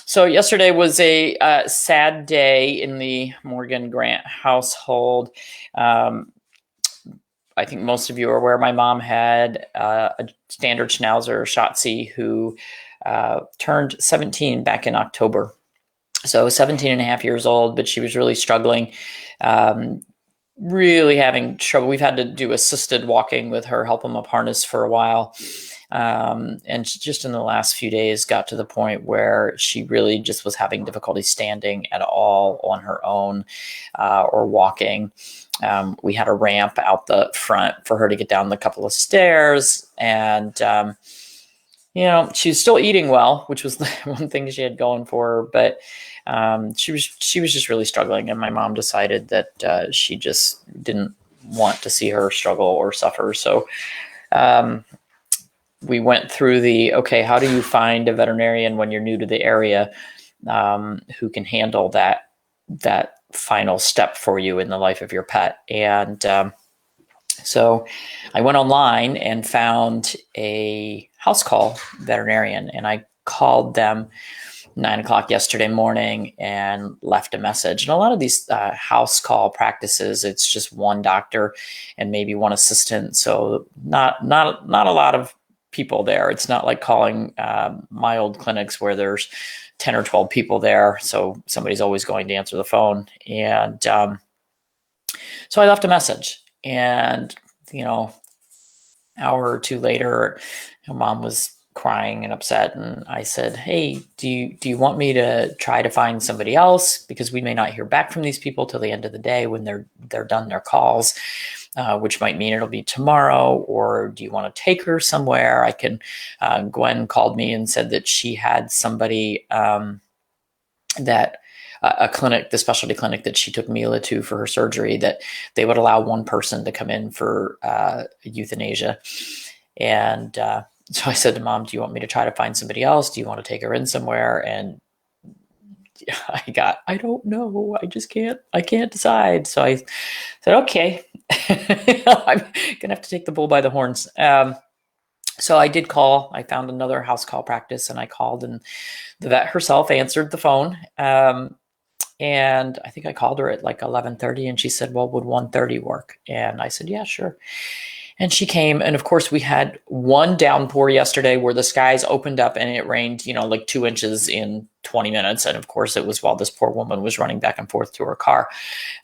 So yesterday was a sad day in the Morgan Grant household. Um, I think most of you are aware my mom had a standard Schnauzer, Shotzi, who turned 17 back in October. So 17 and a half years old, but she was really struggling, um, really having trouble. We've had to do assisted walking with her, help them up harness for a while. And just in the last few days got to the point where she really just was having difficulty standing at all on her own or walking. We had a ramp out the front for her to get down the couple of stairs, and she's still eating well, which was the one thing she had going for her, but she was just really struggling, and my mom decided that she just didn't want to see her struggle or suffer. So we went through okay, how do you find a veterinarian when you're new to the area who can handle that final step for you in the life of your pet? And so I went online and found a house call veterinarian, and I called them 9 o'clock yesterday morning and left a message. And a lot of these house call practices, it's just one doctor and maybe one assistant. So not a lot of people there. It's not like calling my old clinics where there's 10 or 12 people there. So somebody's always going to answer the phone. And so I left a message, and, hour or two later, mom was crying and upset. And I said, hey, do you want me to try to find somebody else? Because we may not hear back from these people till the end of the day when they're done their calls, which might mean it'll be tomorrow. Or do you want to take her somewhere? I can, Gwen called me and said that she had somebody that a clinic, the specialty clinic that she took Mila to for her surgery, that they would allow one person to come in for euthanasia. And so I said to mom, do you want me to try to find somebody else? Do you want to take her in somewhere? And I don't know. I can't decide. So I said, okay, I'm going to have to take the bull by the horns. So I did call. I found another house call practice, and I called, and the vet herself answered the phone. And I think I called her at like 11:30, and she said, well, would 1:30 work? And I said, yeah, sure. And she came, and of course we had one downpour yesterday where the skies opened up and it rained, like 2 inches in 20 minutes. And of course it was while this poor woman was running back and forth to her car.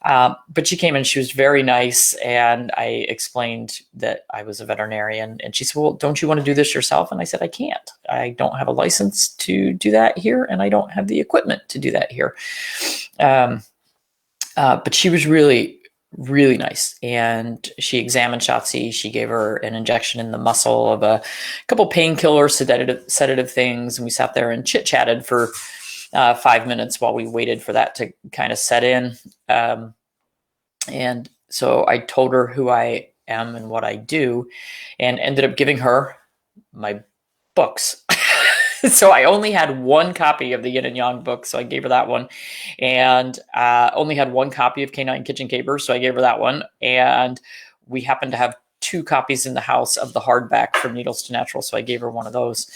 But she came and she was very nice. And I explained that I was a veterinarian, and she said, well, don't you want to do this yourself? And I said, I can't. I don't have a license to do that here, and I don't have the equipment to do that here. But she was really, really nice. And she examined Shotzi. She gave her an injection in the muscle of a couple painkiller sedative things. And we sat there and chit-chatted for 5 minutes while we waited for that to kind of set in. And so I told her who I am and what I do, and ended up giving her my books. So I only had one copy of the Yin and Yang book, so I gave her that one, and only had one copy of Canine Kitchen Capers, so I gave her that one. And we happened to have 2 copies in the house of the hardback From Needles to Natural, so I gave her one of those.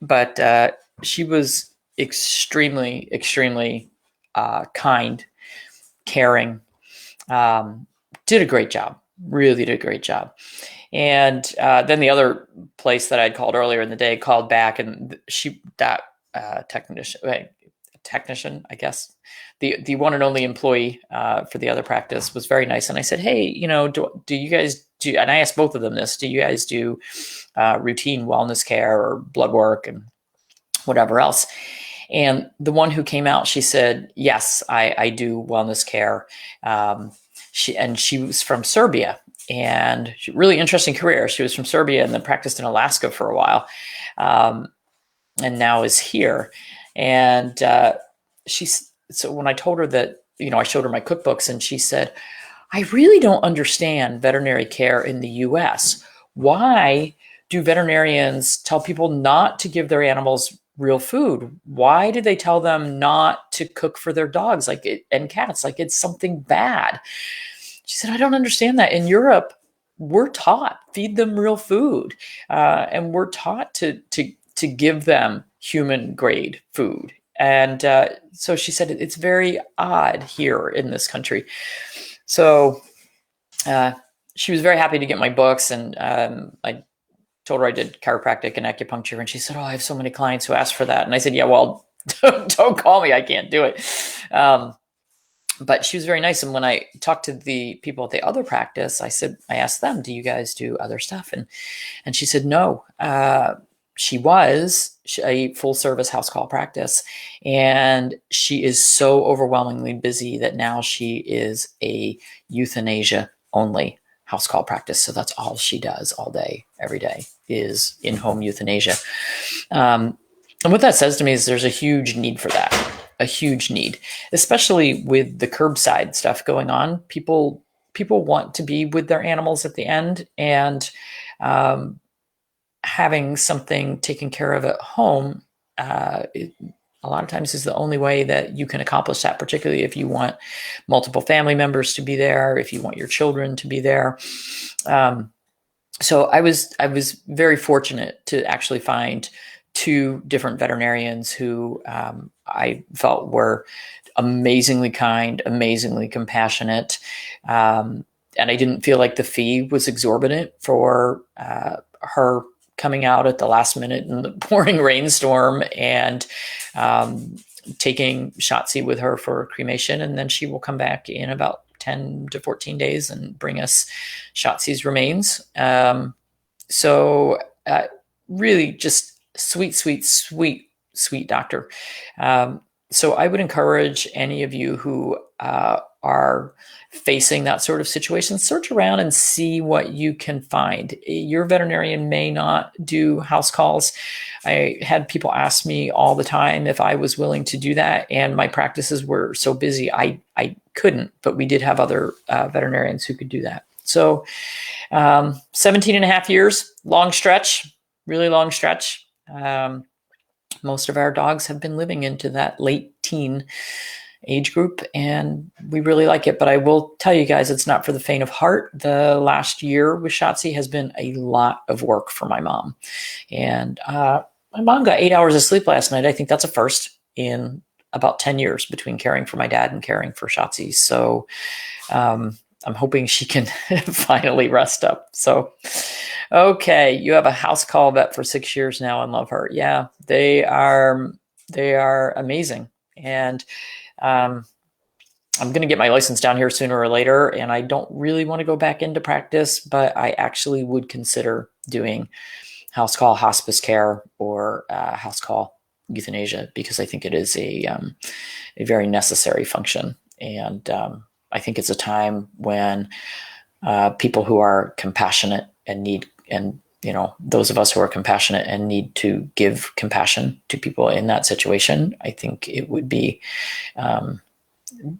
But she was extremely, extremely kind, caring, did a great job, really did a great job. And then the other place that I'd called earlier in the day called back, and technician, I guess, the one and only employee for the other practice was very nice. And I said, hey, do you guys do, and I asked both of them this, do you guys do routine wellness care or blood work and whatever else? And the one who came out, she said, yes, I do wellness care. She was from Serbia. And really interesting career. She was from Serbia and then practiced in Alaska for a while, and now is here. And so when I told her that, I showed her my cookbooks, and she said, I really don't understand veterinary care in the US. Why do veterinarians tell people not to give their animals real food? Why do they tell them not to cook for their dogs and cats like it's something bad? She said, I don't understand that. In Europe, we're taught, feed them real food. And we're taught to give them human grade food. And so she said, it's very odd here in this country. So she was very happy to get my books. And I told her I did chiropractic and acupuncture. And she said, oh, I have so many clients who ask for that. And I said, yeah, well, don't call me. I can't do it. But she was very nice. And when I talked to the people at the other practice, I asked them, do you guys do other stuff? And she said, no. She was a full service house call practice, and she is so overwhelmingly busy that now she is a euthanasia only house call practice. So that's all she does all day, every day, is in-home euthanasia. And what that says to me is there's a huge need for that, a huge need, especially with the curbside stuff going on. People want to be with their animals at the end, and having something taken care of at home, a lot of times is the only way that you can accomplish that, particularly if you want multiple family members to be there, if you want your children to be there. So I was very fortunate to actually find 2 different veterinarians who I felt were amazingly kind, amazingly compassionate. And I didn't feel like the fee was exorbitant for her coming out at the last minute in the pouring rainstorm and taking Shotzi with her for cremation. And then she will come back in about 10 to 14 days and bring us Shotzi's remains. So really just sweet doctor. So I would encourage any of you who are facing that sort of situation, search around and see what you can find. Your veterinarian may not do house calls. I had people ask me all the time if I was willing to do that, and my practices were so busy I couldn't, but we did have other veterinarians who could do that. So 17 and a half years, long stretch, really long stretch. Most of our dogs have been living into that late teen age group, and we really like it. But I will tell you guys, it's not for the faint of heart. The last year with Shotzi has been a lot of work for my mom. And my mom got 8 hours of sleep last night. I think that's a first in about 10 years between caring for my dad and caring for Shotzi. So I'm hoping she can finally rest up. So, okay, you have a house call vet for 6 years now and love her. Yeah, they are amazing. And I'm going to get my license down here sooner or later, and I don't really want to go back into practice, but I actually would consider doing house call hospice care or house call euthanasia, because I think it is a very necessary function. And I think it's a time when people who are compassionate and need, and those of us who are compassionate and need to give compassion to people in that situation, I think it would be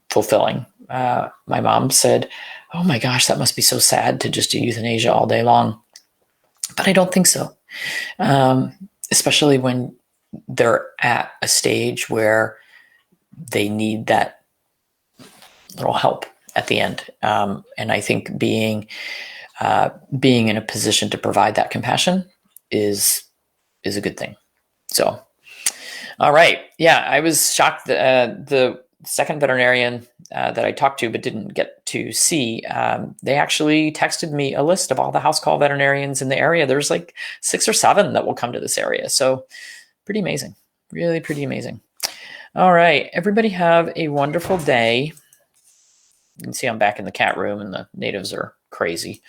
fulfilling. My mom said, oh my gosh, that must be so sad to just do euthanasia all day long. But I don't think so. Especially when they're at a stage where they need that little help at the end. And I think being in a position to provide that compassion is a good thing. So, all right. Yeah, I was shocked that the second veterinarian that I talked to but didn't get to see, they actually texted me a list of all the house call veterinarians in the area. There's like 6 or 7 that will come to this area. So pretty amazing. Really pretty amazing. All right. Everybody have a wonderful day. You can see I'm back in the cat room and the natives are crazy.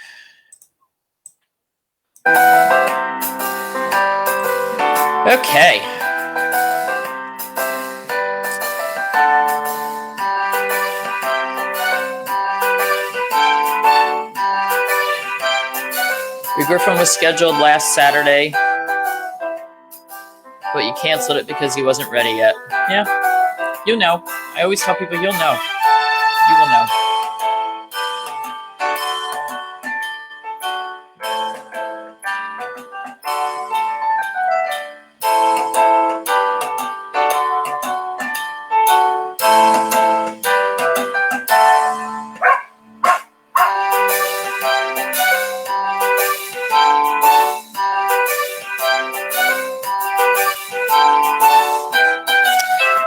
Okay. Your Griffin was scheduled last Saturday, but you canceled it because he wasn't ready yet. Yeah, you'll know. I always tell people you'll know. You will know.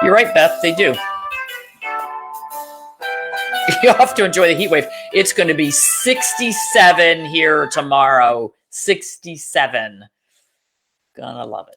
You're right, Beth. They do. You have to enjoy the heat wave. It's going to be 67 here tomorrow. 67. Gonna love it.